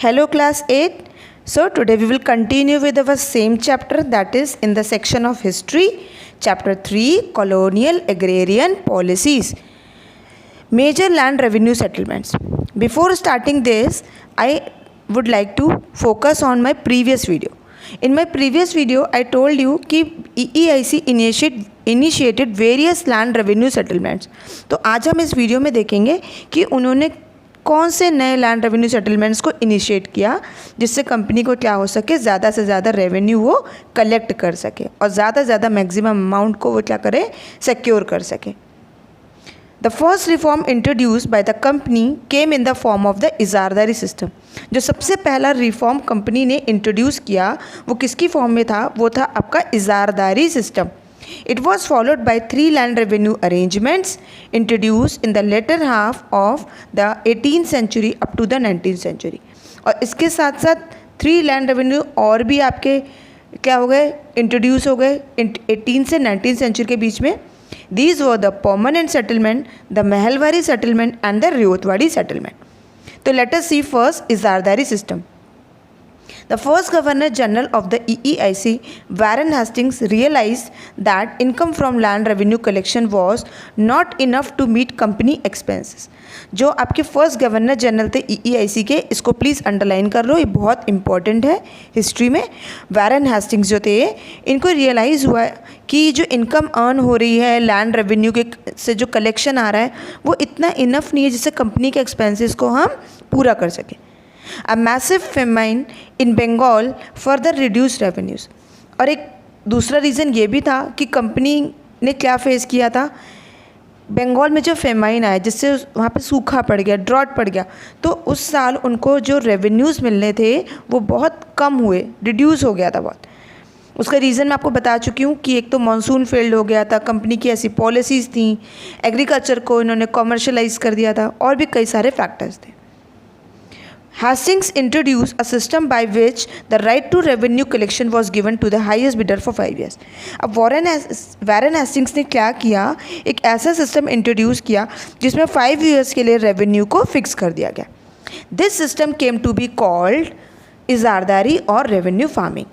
Hello class 8. So today we will continue with our same chapter, that is in the section of history, chapter 3, colonial agrarian policies, major land revenue settlements. Before starting this, I would like to focus on my previous video. In my previous video I told you कि EEIC initiated various land revenue settlements. तो आज हम इस video में देखेंगे कि उन्होंने कौन से नए लैंड रेवेन्यू सेटलमेंट्स को इनिशिएट किया जिससे कंपनी को क्या हो सके, ज़्यादा से ज़्यादा रेवेन्यू वो कलेक्ट कर सके और ज़्यादा से ज़्यादा मैक्सिमम अमाउंट को वो क्या करे, सिक्योर कर सके. The first reform introduce by the company came in the form of the इजारदारी system. जो सबसे पहला रिफॉर्म कंपनी ने इंट्रोड्यूस किया वो किसकी फॉर्म में था, वो था आपका इजारदारी system. It was followed by 3 land revenue arrangements introduced in the latter half of the 18th century up to the 19th century. और इसके साथ साथ 3 land revenue और भी आपके क्या हो गए, इंट्रोड्यूस हो गए 18 से 19th century के बीच में. These were the permanent settlement, the Mahalwari settlement and the Riotwadi settlement. तो let us see first इजारदारी system. The first Governor General of the EEIC, Warren Hastings, realized that income from land revenue collection was not enough to meet company expenses. जो आपके first governor general थे EEIC के, इसको please underline कर लो, ये बहुत important है history में. वैरन हेस्टिंग्स जो थे, इनको रियलाइज़ हुआ कि जो इनकम अर्न हो रही है लैंड रेवेन्यू के से जो कलेक्शन आ रहा है वो इतना इनफ नहीं है जिससे कंपनी के एक्सपेंसेस को हम पूरा कर सकें. A massive famine in Bengal further reduced revenues. और एक दूसरा रीज़न ये भी था कि कंपनी ने क्या फेस किया था, बंगाल में जो फेमाइन आया जिससे वहाँ पे सूखा पड़ गया, ड्रॉट पड़ गया, तो उस साल उनको जो रेवेन्यूज़ मिलने थे वो बहुत कम हुए, रिड्यूस हो गया था बहुत. उसका रीज़न मैं आपको बता चुकी हूँ कि एक तो मानसून फेल्ड हो गया था, कंपनी की ऐसी पॉलिसीज़ थी, एग्रीकल्चर को इन्होंने कॉमर्शलाइज कर दिया था और भी कई सारे फैक्टर्स थे. Hastings introduced a system by which the right to revenue collection was given to the highest bidder for 5 years. अब वॉरेन हेस्टिंग्स ने क्या किया, एक ऐसा सिस्टम इंट्रोड्यूस किया जिसमें 5 years के लिए रेवेन्यू को फिक्स कर दिया गया. This system came to be called इजारदारी और रेवेन्यू फार्मिंग.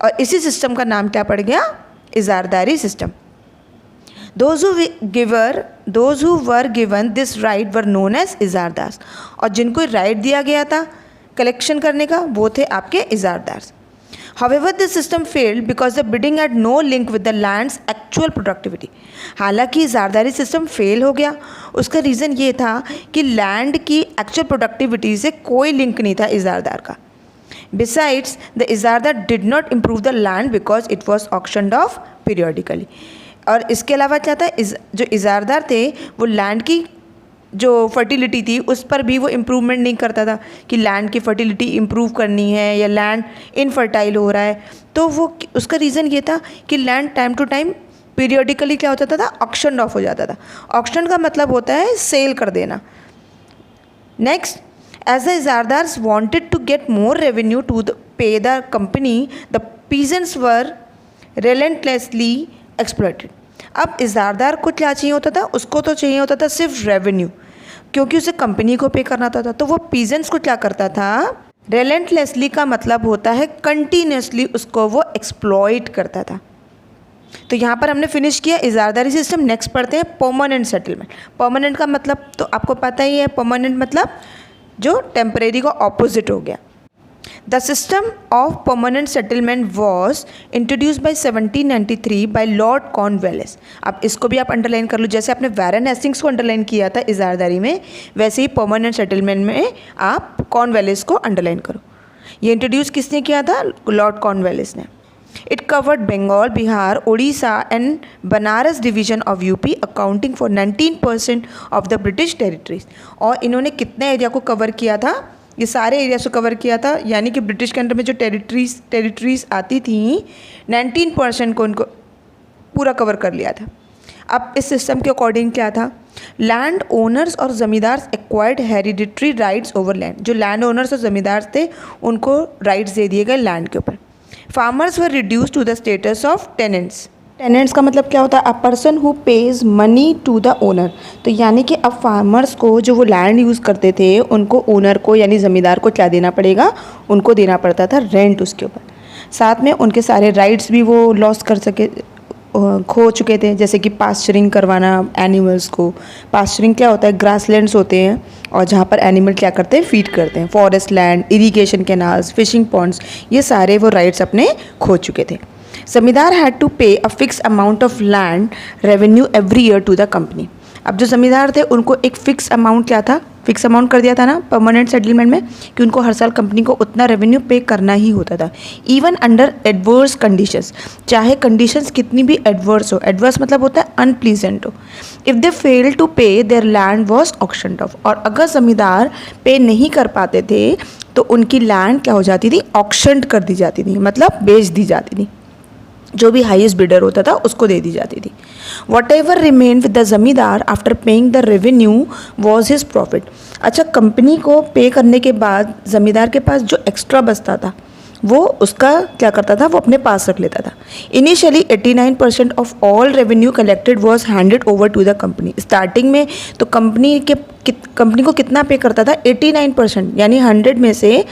और इसी सिस्टम का नाम क्या पड़ गया, इजारदारी system. Those who were given this right were known as इजारदार. और जिनको राइट दिया गया था कलेक्शन करने का वो थे आपके इजारदार. However, this system failed because the bidding had no link with the land's actual productivity. हालांकि इजारदारी सिस्टम फेल हो गया, उसका रीज़न ये था कि लैंड की एक्चुअल प्रोडक्टिविटी से कोई लिंक नहीं था इजारदार का. Besides, the इजारदार did not improve the land because it was auctioned off periodically. और इसके अलावा क्या था, जो इजारदार थे वो लैंड की जो फर्टिलिटी थी उस पर भी वो इम्प्रूवमेंट नहीं करता था कि लैंड की फर्टिलिटी इम्प्रूव करनी है या लैंड इनफर्टाइल हो रहा है. तो वो उसका रीज़न ये था कि land time to time periodically क्या होता था, ऑक्शन ऑफ हो जाता था. ऑक्शन का मतलब होता है सेल कर देना. नेक्स्ट, एज द इजारदार्स wanted to get more revenue to pay the company, the peasants were relentlessly exploited. अब इजारदार को क्या चाहिए होता था, उसको तो चाहिए होता था सिर्फ रेवेन्यू, क्योंकि उसे कंपनी को पे करना था. तो वो पीजेंट्स को क्या करता था, रेलेंटलेसली का मतलब होता है कंटिन्यूसली उसको वो एक्सप्लॉइट करता था. तो यहाँ पर हमने फिनिश किया इजारदारी सिस्टम. नेक्स्ट पढ़ते हैं परमानेंट सेटलमेंट. परमानेंट का मतलब तो आपको पता ही है, परमानेंट मतलब जो टेम्परेरी का ऑपोजिट हो गया. The system of permanent settlement was introduced by 1793 by Lord Cornwallis. अब इसको भी आप अंडरलाइन कर लो, जैसे आपने वैरन हेस्टिंग्स को अंडरलाइन किया था इजारदारी में, वैसे ही परमानेंट सेटलमेंट में आप कॉर्नवालिस को अंडरलाइन करो. ये इंट्रोड्यूस किसने किया था, लॉर्ड कॉर्नवालिस ने. It covered Bengal, Bihar, Odisha and Banaras division of UP, accounting for 19% of the British territories. और इन्होंने कितने एरिया को कवर किया था, ये सारे एरिया को कवर किया था, यानी कि ब्रिटिश के अंडर में जो टेरिटरीज आती थी 19% को उनको पूरा कवर कर लिया था. अब इस सिस्टम के अकॉर्डिंग क्या था, लैंड ओनर्स और ज़मींदार acquired hereditary rights over land. जो लैंड ओनर्स और ज़मींदार थे उनको राइट्स दे दिए गए लैंड के ऊपर. Farmers were reduce to the status of tenants. Tenants का मतलब क्या होता है? A person who pays money to the owner. तो यानी कि अब फार्मर्स को जो वो लैंड यूज़ करते थे उनको ओनर को यानी ज़मींदार को क्या देना पड़ेगा? उनको देना पड़ता था रेंट उसके ऊपर। साथ में उनके सारे राइट्स भी वो लॉस कर सके खो चुके थे, जैसे कि पास्चरिंग करवाना एनिमल्स को। पास्चरिंग क्या होता है? ग्रासलैंड्स होते हैं और जहाँ पर एनिमल क्या करते हैं? फीड करते हैं। Forest land, irrigation canals, fishing ponds, ये सारे वो राइट्स अपने खो चुके थे। ज़मींदार had to pay a fix amount of land revenue every year to the company. अब जो ज़मींदार थे उनको एक फ़िक्स अमाउंट क्या था? फिक्स अमाउंट कर दिया था ना परमानेंट सेटलमेंट में कि उनको हर साल कंपनी को उतना रेवेन्यू पे करना ही होता था, इवन अंडर एडवर्स कंडीशंस। चाहे कंडीशंस कितनी भी एडवर्स हो, एडवर्स मतलब होता है अनप्लीजेंट हो। इफ़ दे फेल टू पे there land was auctioned of. और अगर ज़मींदार पे नहीं कर पाते थे तो उनकी लैंड क्या हो जाती थी? ऑक्शनड कर दी जाती थी, मतलब बेच दी जाती थी। जो भी हाईएस्ट बिडर होता था उसको दे दी जाती थी। Whatever remain with the zamindar after paying the revenue was his profit. अच्छा, कंपनी को पे करने के बाद ज़मींदार के पास जो एक्स्ट्रा बचता था वो उसका क्या करता था? वो अपने पास रख लेता था। Initially 89% of all revenue collected was handed over to the company. Starting में तो कंपनी को कितना पे करता था? 89%, यानी 100 में से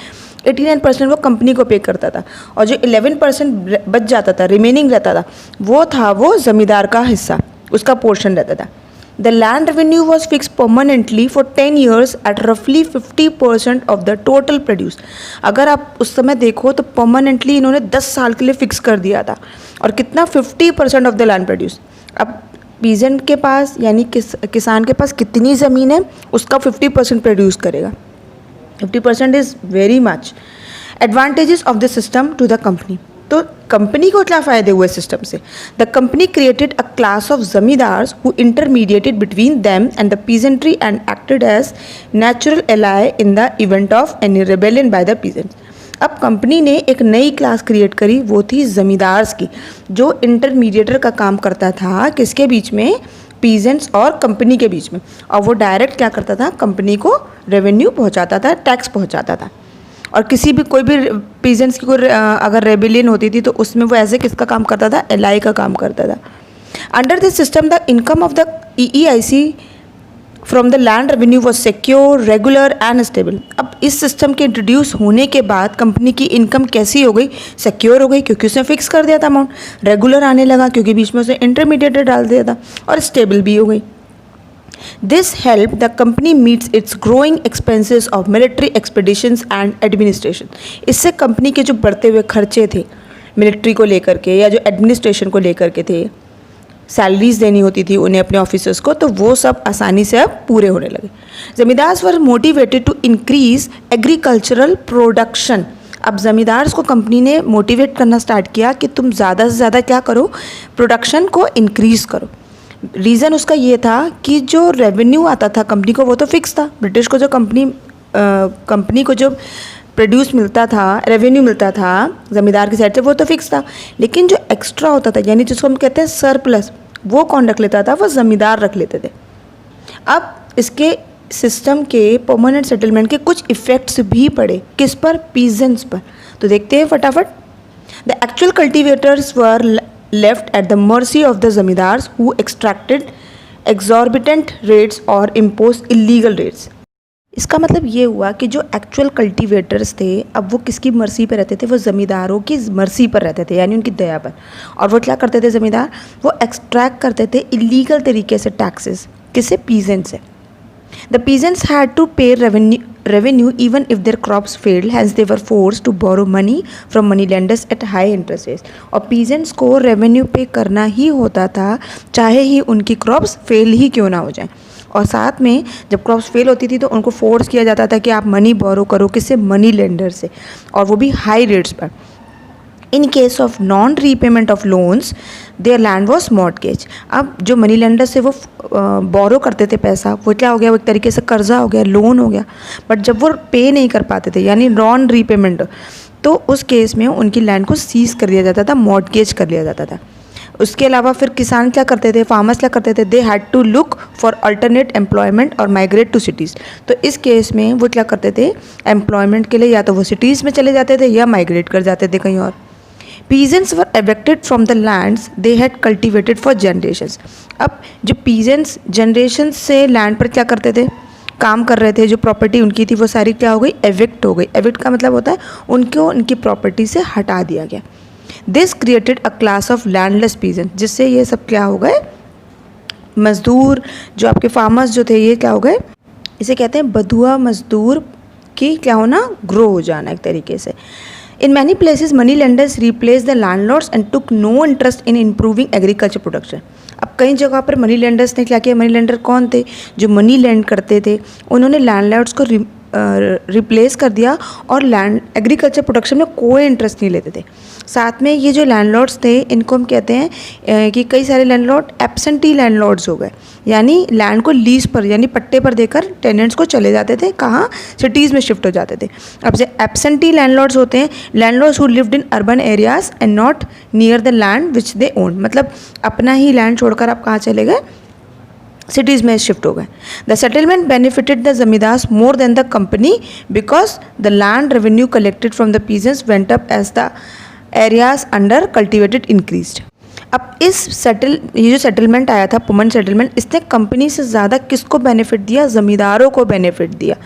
89% वो कंपनी को पे करता था और जो 11% बच जाता था, रिमेनिंग रहता था, वो ज़मींदार का हिस्सा, उसका पोर्शन रहता था। The land revenue was fix permanently for 10 years at रफली 50% ऑफ द टोटल प्रोड्यूस। अगर आप उस समय देखो तो परमानेंटली इन्होंने 10 साल के लिए फिक्स कर दिया था। और कितना? 50% ऑफ द लैंड प्रोड्यूस। अब पीजेंट के पास यानी किसान के पास कितनी ज़मीन है उसका 50% प्रोड्यूस करेगा। 50% is very much. Advantages of the system to the company. तो कंपनी को क्या फ़ायदे हुए सिस्टम से? The company created a class of zamindars who intermediated between them and the peasantry and acted as natural ally in the event of any rebellion by the peasants. अब company ने एक नई क्लास क्रिएट करी, वो थी जमींदार्स की, जो इंटरमीडिएटर का काम करता था किसके बीच में? पीजेंट्स और कंपनी के बीच में। और वो डायरेक्ट क्या करता था? कंपनी को रेवेन्यू पहुंचाता था, टैक्स पहुंचाता था। और कोई भी पीजेंट्स की अगर रेबेलियन होती थी तो उसमें वो ऐसे किसका काम करता था? एलआई का काम करता था। Under this system the income of the EEIC from the land revenue was secure, regular and stable. अब इस सिस्टम के इंट्रोड्यूस होने के बाद कंपनी की इनकम कैसी हो गई? सिक्योर हो गई, क्योंकि उसने फिक्स कर दिया था अमाउंट। रेगुलर आने लगा क्योंकि बीच में उसने इंटरमीडिएटर डाल दिया था। और स्टेबल भी हो गई। This help the company meets it's growing expenses of military expeditions and administration. इससे कंपनी के जो बढ़ते हुए खर्चे थे मिलिट्री को लेकर के या जो एडमिनिस्ट्रेशन को लेकर के थे, सैलरीज देनी होती थी उन्हें अपने ऑफिसर्स को, तो वो सब आसानी से अब पूरे होने लगे। Zamindars were motivated to increase agricultural production. अब ज़मींदार्स को कंपनी ने मोटिवेट करना स्टार्ट किया कि तुम ज़्यादा से ज़्यादा क्या करो? प्रोडक्शन को इंक्रीज़ करो। रीज़न उसका ये था कि जो रेवेन्यू आता था कंपनी को वो तो फिक्स था। ब्रिटिश को जो कंपनी को जो प्रोड्यूस मिलता था, रेवेन्यू मिलता था ज़मींदार की साइड से, वो तो फिक्स था। लेकिन जो एक्स्ट्रा होता था यानी जिसको हम कहते हैं सरप्लस, वो कौन रख लेता था? वो ज़मींदार रख लेते थे। अब इसके सिस्टम के परमानेंट सेटलमेंट के कुछ इफ़ेक्ट्स भी पड़े। किस पर? पीजेंट्स पर। तो देखते हैं फटाफट। The actual cultivators were left at the mercy of the zamindars who extracted exorbitant rates और इम्पोज इलीगल रेट्स। इसका मतलब ये हुआ कि जो एक्चुअल कल्टीवेटर्स थे अब वो किसकी मर्जी पर रहते थे? वो ज़मींदारों की मर्जी पर रहते थे, यानी उनकी दया पर। और वो क्या करते थे ज़मींदार? वो एक्सट्रैक्ट करते थे इलीगल तरीके से टैक्सेस। किससे? पीजेंट से। The peasants had to pay revenue even if their crops failed, hence they were forced to borrow money from money lenders at high interest rates. और पीजेंट्स को रेवेन्यू पे करना ही होता था, चाहे ही उनकी क्रॉप्स फेल ही क्यों ना हो जाए। और साथ में जब क्रॉप्स फेल होती थी तो उनको फोर्स किया जाता था कि आप मनी बोरो करो। किससे? मनी लेंडर से, और वो भी हाई रेट्स पर। In case of non repayment of loans there land was mortgage. अब जो मनी लेंडर से वो बोरो करते थे पैसा, वो क्या हो गया? वो एक तरीके से कर्जा हो गया, लोन हो गया। बट जब वो पे नहीं कर पाते थे यानी नॉन रीपेमेंट, तो उस केस में उनकी लैंड को सीज कर दिया जाता था, मॉर्टगेज कर लिया जाता था। उसके अलावा फिर किसान क्या करते थे? फार्मर्स क्या करते थे? They had to look for alternate employment और माइग्रेट टू सिटीज़। तो इस केस में वो क्या करते थे? एम्प्लॉयमेंट के लिए या तो वो सिटीज़ में चले जाते थे या माइग्रेट कर जाते थे कहीं और। Peasants were evicted from the lands they had cultivated for generations. अब जो पीजेंट्स जनरेशन से लैंड पर क्या करते थे, काम कर रहे थे, जो प्रॉपर्टी उनकी थी वो सारी क्या हो गई, एविक्ट हो गई। एविक्ट का मतलब होता है उनको उनकी प्रॉपर्टी से हटा दिया गया। This created a class of landless peasant, जिससे ये सब क्या हो गए, मजदूर जो आपके फार्मर्स जो थे ये क्या हो गए, इसे कहते हैं बधुआ मजदूर की क्या होना, ग्रो हो जाना एक तरीके से। In many places, money lenders replaced the landlords and took no interest in improving agriculture production. अब कई जगह पर मनी लेंडर्स ने क्या किया, मनी लेंडर कौन थे, जो मनी लेंड करते थे, उन्होंने लैंडलॉर्ड्स को रिप्लेस कर दिया और लैंड एग्रीकल्चर प्रोडक्शन में कोई इंटरेस्ट नहीं लेते थे। साथ में ये जो लैंडलॉर्ड्स थे इनको हम कहते हैं कि कई सारे लैंडलॉर्ड एब्सेंटी लैंडलॉर्ड्स हो गए, यानी लैंड को लीज पर यानी पट्टे पर देकर टेनेंट्स को चले जाते थे, कहाँ, सिटीज़ में शिफ्ट हो जाते थे। अब से एब्सेंटी लैंडलॉर्ड्स होते हैं landlords who lived in urban areas and not near the land which they own, मतलब अपना ही लैंड छोड़कर आप कहाँ चले गए, सिटीज़ में शिफ्ट हो गए। The settlement benefited the zamindars more than the company because the land revenue collected from the peasants went up as the areas under cultivated increased. अब ये जो सेटलमेंट आया था, पुमन सेटलमेंट, इसने कंपनी से ज़्यादा किसको बेनिफिट दिया, ज़मींदारों को बेनिफिट दिया,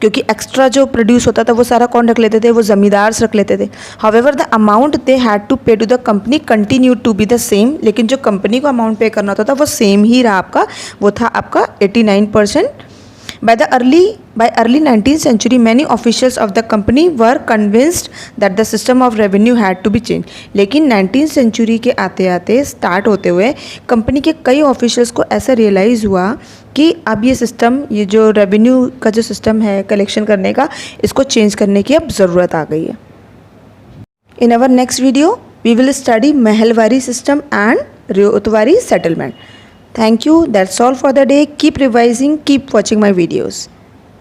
क्योंकि एक्स्ट्रा जो प्रोड्यूस होता था वो सारा कौन रख लेते थे, वो ज़मींदार्स रख लेते थे। However the amount they had to pay to the company continue to be the same, लेकिन जो कंपनी को अमाउंट पे करना होता था वो सेम ही रहा आपका, वो था आपका 89%। By early 19th century, many officials of the company were convinced that the system of revenue had to be changed. लेकिन 19th century के आते आते स्टार्ट होते हुए कंपनी के कई ऑफिशियल्स को ऐसा रियलाइज़ हुआ कि अब ये सिस्टम, ये जो रेवेन्यू का जो सिस्टम है कलेक्शन करने का, इसको चेंज करने की अब ज़रूरत आ गई है। In our next video, we will study Mahalwari system and ryotwari settlement. Thank you. That's all for the day. Keep revising. Keep watching my videos.